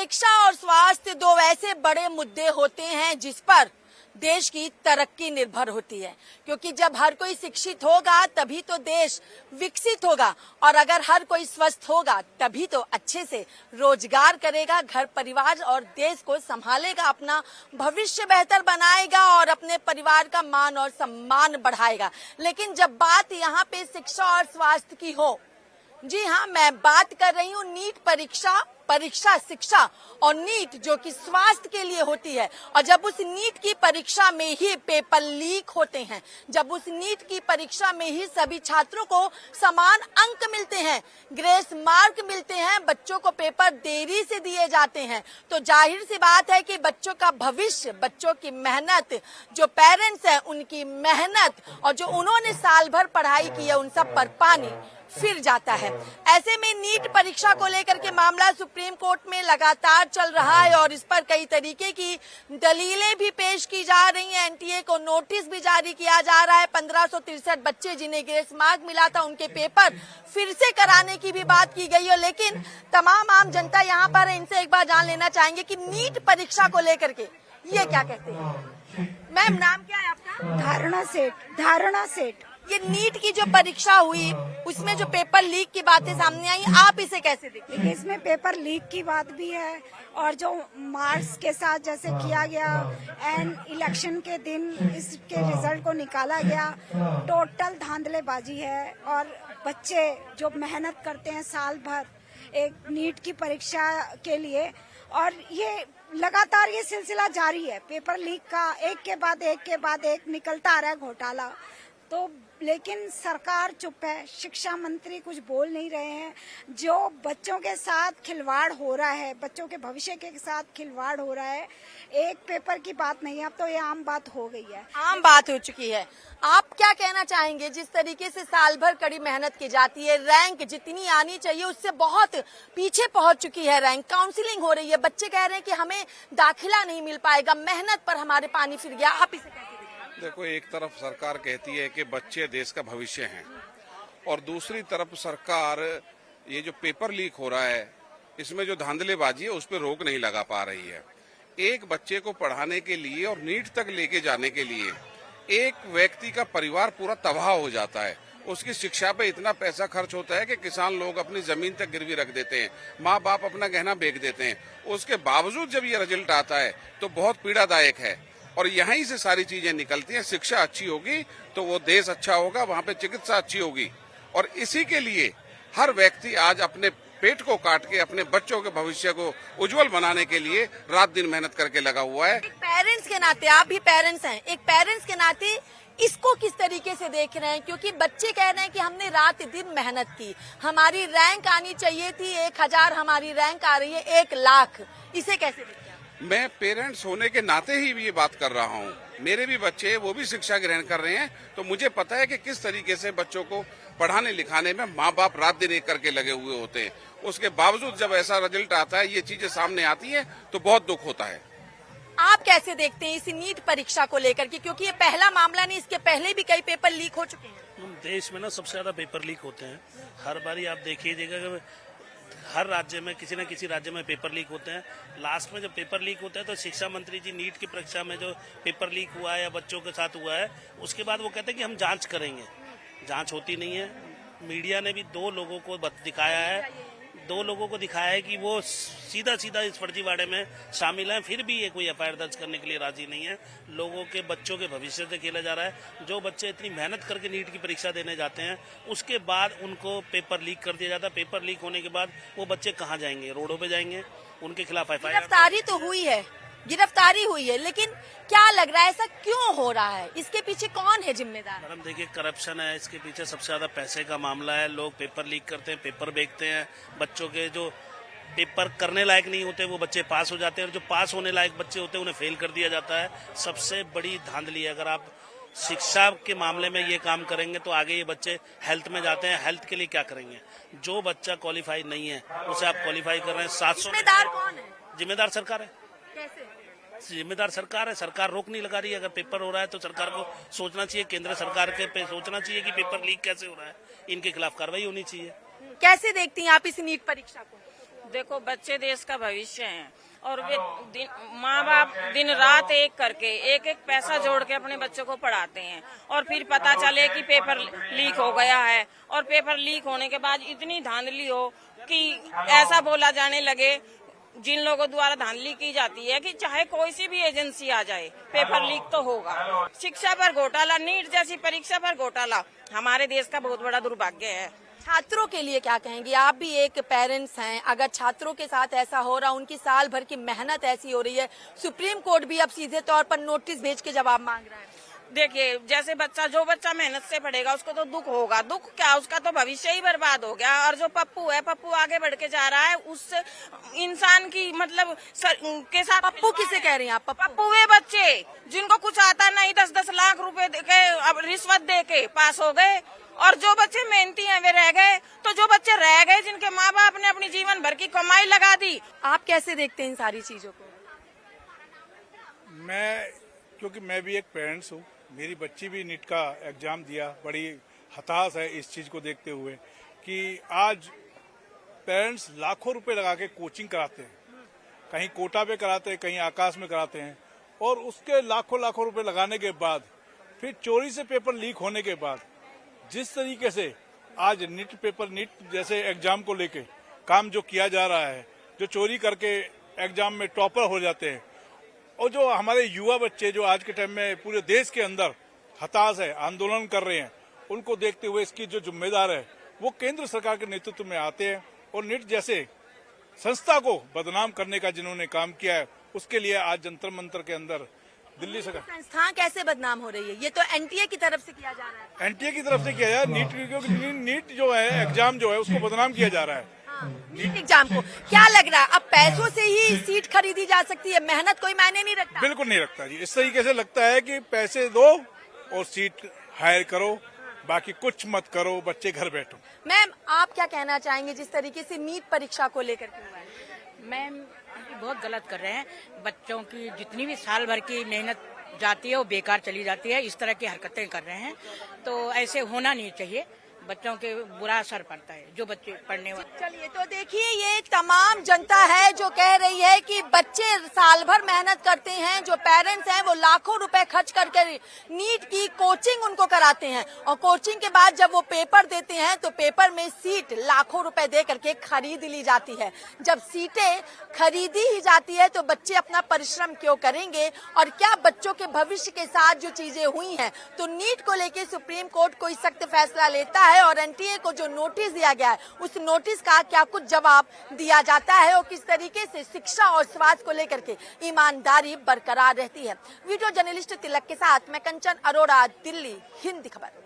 शिक्षा और स्वास्थ्य दो ऐसे बड़े मुद्दे होते हैं जिस पर देश की तरक्की निर्भर होती है, क्योंकि जब हर कोई शिक्षित होगा तभी तो देश विकसित होगा, और अगर हर कोई स्वस्थ होगा तभी तो अच्छे से रोजगार करेगा, घर परिवार और देश को संभालेगा, अपना भविष्य बेहतर बनाएगा और अपने परिवार का मान और सम्मान बढ़ाएगा। लेकिन जब बात यहाँ पे शिक्षा और स्वास्थ्य की हो, जी हाँ, मैं बात कर रही हूँ नीट परीक्षा शिक्षा और नीट जो कि स्वास्थ्य के लिए होती है, और जब उस नीट की परीक्षा में ही पेपर लीक होते हैं, जब उस नीट की परीक्षा में ही सभी छात्रों को समान अंक मिलते हैं, ग्रेस मार्क मिलते हैं, बच्चों को पेपर देरी से दिए जाते हैं, तो जाहिर सी बात है कि बच्चों का भविष्य, बच्चों की मेहनत, जो पेरेंट्स हैं उनकी मेहनत और जो उन्होंने साल भर पढ़ाई की है उन सब पर पानी फिर जाता है। ऐसे में नीट परीक्षा को लेकर के मामला सुप्रीम कोर्ट में लगातार चल रहा है और इस पर कई तरीके की दलीलें भी पेश की जा रही हैं। एनटीए को नोटिस भी जारी किया जा रहा है। 1563 बच्चे जिन्हें ग्रेस मार्क मिला था उनके पेपर फिर से कराने की भी बात की गई है। लेकिन तमाम आम जनता यहाँ पर है, इनसे एक बार जान लेना चाहेंगे कि नीट परीक्षा को लेकर के ये क्या कहते हैं। मैम, नाम क्या है आपका? धारणा सेठ। ये नीट की जो परीक्षा हुई उसमें जो पेपर लीक की बातें सामने आई, आप इसे कैसे देखते हैं? इसमें पेपर लीक की बात भी है और जो मार्क्स के साथ जैसे किया गया एंड इलेक्शन के दिन इसके रिजल्ट को निकाला गया, टोटल धांधलेबाजी है। और बच्चे जो मेहनत करते हैं साल भर एक नीट की परीक्षा के लिए, और ये लगातार ये सिलसिला जारी है, पेपर लीक का एक के बाद एक निकलता आ रहा है घोटाला। तो लेकिन सरकार चुप है, शिक्षा मंत्री कुछ बोल नहीं रहे हैं। जो बच्चों के साथ खिलवाड़ हो रहा है, बच्चों के भविष्य के साथ खिलवाड़ हो रहा है, एक पेपर की बात नहीं है, अब तो ये आम बात हो गई है, आम बात हो चुकी है। आप क्या कहना चाहेंगे? जिस तरीके से साल भर कड़ी मेहनत की जाती है, रैंक जितनी आनी चाहिए उससे बहुत पीछे पहुंच चुकी है रैंक, काउंसलिंग हो रही है, बच्चे कह रहे हैं कि हमें दाखिला नहीं मिल पाएगा, मेहनत पर हमारे पानी फिर गया, आप इसे कैसे? देखो, एक तरफ सरकार कहती है कि बच्चे देश का भविष्य हैं, और दूसरी तरफ सरकार ये जो पेपर लीक हो रहा है इसमें जो धांधलेबाजी है उस पर रोक नहीं लगा पा रही है। एक बच्चे को पढ़ाने के लिए और नीट तक लेके जाने के लिए एक व्यक्ति का परिवार पूरा तबाह हो जाता है। उसकी शिक्षा पे इतना पैसा खर्च होता है कि किसान लोग अपनी जमीन तक गिरवी रख देते हैं, माँ बाप अपना गहना बेच देते हैं। उसके बावजूद जब ये रिजल्ट आता है तो बहुत पीड़ादायक है, और यहीं से सारी चीजें निकलती हैं। शिक्षा अच्छी होगी तो वो देश अच्छा होगा, वहाँ पे चिकित्सा अच्छी होगी, और इसी के लिए हर व्यक्ति आज अपने पेट को काट के अपने बच्चों के भविष्य को उज्जवल बनाने के लिए रात दिन मेहनत करके लगा हुआ है। एक पेरेंट्स के नाते, आप भी पेरेंट्स हैं, एक पेरेंट्स के नाते इसको किस तरीके से देख रहे हैं? क्योंकि बच्चे कह रहे हैं कि हमने रात दिन मेहनत की, हमारी रैंक आनी चाहिए थी 1000, हमारी रैंक आ रही है 1 लाख, इसे कैसे देखते हैं? मैं पेरेंट्स होने के नाते ही ये बात कर रहा हूँ। मेरे भी बच्चे, वो भी शिक्षा ग्रहण कर रहे हैं, तो मुझे पता है कि किस तरीके से बच्चों को पढ़ाने लिखाने में माँ बाप रात दिन एक करके लगे हुए होते हैं। उसके बावजूद जब ऐसा रिजल्ट आता है, ये चीजें सामने आती हैं, तो बहुत दुख होता है। आप कैसे देखते हैं इस नीट परीक्षा को लेकर के? क्योंकि ये पहला मामला नहीं, इसके पहले भी कई पेपर लीक हो चुके हैं। देश में ना सबसे ज्यादा पेपर लीक होते हैं। हर बारी आप देखिएगा, हर राज्य में किसी न किसी राज्य में पेपर लीक होते हैं। लास्ट में जब पेपर लीक होता है तो शिक्षा मंत्री जी नीट की परीक्षा में जो पेपर लीक हुआ है या बच्चों के साथ हुआ है, उसके बाद वो कहते हैं कि हम जांच करेंगे। जांच होती नहीं है। मीडिया ने भी दो लोगों को दिखाया है कि वो सीधा इस फर्जीवाड़े में शामिल हैं, फिर भी ये कोई एफआईआर दर्ज करने के लिए राजी नहीं है। लोगों के बच्चों के भविष्य से खेला जा रहा है। जो बच्चे इतनी मेहनत करके नीट की परीक्षा देने जाते हैं, उसके बाद उनको पेपर लीक कर दिया जाता है। पेपर लीक होने के बाद वो बच्चे कहाँ जाएंगे? रोडों पे जाएंगे। उनके खिलाफ एफआईआर, गिरफ्तारी तो हुई है, लेकिन क्या लग रहा है ऐसा क्यों हो रहा है? इसके पीछे कौन है जिम्मेदार? मैडम देखिए, करप्शन है इसके पीछे, सबसे ज्यादा पैसे का मामला है। लोग पेपर लीक करते हैं, पेपर बेचते हैं। बच्चों के जो पेपर करने लायक नहीं होते वो बच्चे पास हो जाते हैं, और जो पास होने लायक बच्चे होते हैं उन्हें फेल कर दिया जाता है। सबसे बड़ी धांधली है। अगर आप शिक्षा के मामले में ये काम करेंगे तो आगे ये बच्चे हेल्थ में जाते हैं। हेल्थ के लिए क्या करेंगे? जो बच्चा क्वालिफाई नहीं है उसे आप क्वालिफाई कर रहे हैं। 700 जिम्मेदार कौन है? जिम्मेदार सरकार है। कैसे? जिम्मेदार सरकार है। सरकार रोक नहीं लगा रही है। अगर पेपर हो रहा है तो सरकार को सोचना चाहिए, केंद्र सरकार के पे सोचना चाहिए कि पेपर लीक कैसे हो रहा है, इनके खिलाफ कार्रवाई होनी चाहिए। कैसे देखती हैं आप इस नीट परीक्षा को? देखो बच्चे देश का भविष्य हैं और वे माँ बाप दिन रात एक करके एक एक पैसा जोड़ के अपने बच्चों को पढ़ाते हैं और फिर पता चले कि पेपर लीक हो गया है और पेपर लीक होने के बाद इतनी धांधली हो कि ऐसा बोला जाने लगे जिन लोगों द्वारा धांधली की जाती है कि चाहे कोई सी भी एजेंसी आ जाए पेपर लीक तो होगा। शिक्षा पर घोटाला, नीट जैसी परीक्षा पर घोटाला हमारे देश का बहुत बड़ा दुर्भाग्य है। छात्रों के लिए क्या कहेंगी? आप भी एक पेरेंट्स हैं, अगर छात्रों के साथ ऐसा हो रहा, उनकी साल भर की मेहनत ऐसी हो रही है, सुप्रीम कोर्ट भी अब सीधे तौर पर नोटिस भेज के जवाब मांग रहा है। देखिए जैसे जो बच्चा मेहनत से पढ़ेगा उसको तो दुख होगा, दुख क्या, उसका तो भविष्य ही बर्बाद हो गया। और जो पप्पू आगे बढ़ के जा रहा है उससे इंसान की मतलब के साथ। पप्पू किसे कह रही हैं आप? पप्पू वे बच्चे जिनको कुछ आता नहीं 10-10 लाख रुपए के अब रिश्वत दे के पास हो गए और जो बच्चे मेहनती हैं वे रह गए। तो जो बच्चे रह गए जिनके माँ बाप ने अपनी जीवन भर की कमाई लगा दी। आप कैसे देखते हैं इन सारी चीजों को? क्योंकि मैं भी एक पेरेंट्स हूँ, मेरी बच्ची भी नीट का एग्जाम दिया, बड़ी हताश है इस चीज को देखते हुए कि आज पेरेंट्स लाखों रुपए लगा के कोचिंग कराते हैं, कहीं कोटा पे कराते हैं, कहीं आकाश में कराते हैं और उसके लाखों रुपए लगाने के बाद फिर चोरी से पेपर लीक होने के बाद जिस तरीके से आज नीट जैसे एग्जाम को लेके काम जो किया जा रहा है, जो चोरी करके एग्जाम में टॉपर हो जाते हैं और जो हमारे युवा बच्चे जो आज के टाइम में पूरे देश के अंदर हताश है, आंदोलन कर रहे हैं, उनको देखते हुए इसकी जो जिम्मेदार है वो केंद्र सरकार के नेतृत्व में आते हैं और नीट जैसे संस्था को बदनाम करने का जिन्होंने काम किया है उसके लिए आज जंतर मंतर के अंदर दिल्ली सरकार। संस्था कैसे बदनाम हो रही है? ये तो एनटीए की तरफ से किया जा रहा है। एनटीए की तरफ से किया जा रहा है, क्योंकि नीट जो है एग्जाम जो है उसको बदनाम किया जा रहा है। नीट एग्जाम को क्या लग रहा है अब पैसों से ही सीट खरीदी जा सकती है, मेहनत कोई मायने नहीं रखता? बिल्कुल नहीं रखता जी, इस तरीके से लगता है कि पैसे दो और सीट हायर करो, बाकी कुछ मत करो, बच्चे घर बैठो। मैम आप क्या कहना चाहेंगे जिस तरीके से नीट परीक्षा को लेकर के हुआ है? मैम बहुत गलत कर रहे हैं, बच्चों की जितनी भी साल भर की मेहनत जाती है वो बेकार चली जाती है, इस तरह की हरकतें कर रहे हैं तो ऐसे होना नहीं चाहिए, बच्चों के बुरा असर पड़ता है जो बच्चे पढ़ने वाले। चलिए तो देखिए ये तमाम जनता है जो कह रही है कि बच्चे साल भर मेहनत करते हैं, जो पेरेंट्स हैं वो लाखों रुपए खर्च करके नीट की कोचिंग उनको कराते हैं और कोचिंग के बाद जब वो पेपर देते हैं तो पेपर में सीट लाखों रुपए दे करके खरीद ली जाती है। जब सीटें खरीदी ही जाती है तो बच्चे अपना परिश्रम क्यों करेंगे? और क्या बच्चों के भविष्य के साथ जो चीजें हुई हैं तो नीट को लेकर सुप्रीम कोर्ट कोई सख्त फैसला लेता है और एनटीए को जो नोटिस दिया गया है उस नोटिस का क्या कुछ जवाब दिया जाता है और किस तरीके से शिक्षा और स्वास्थ्य को लेकर के ईमानदारी बरकरार रहती है। वीडियो जर्नलिस्ट तिलक के साथ मैं कंचन अरोड़ा, दिल्ली, हिंदी खबर।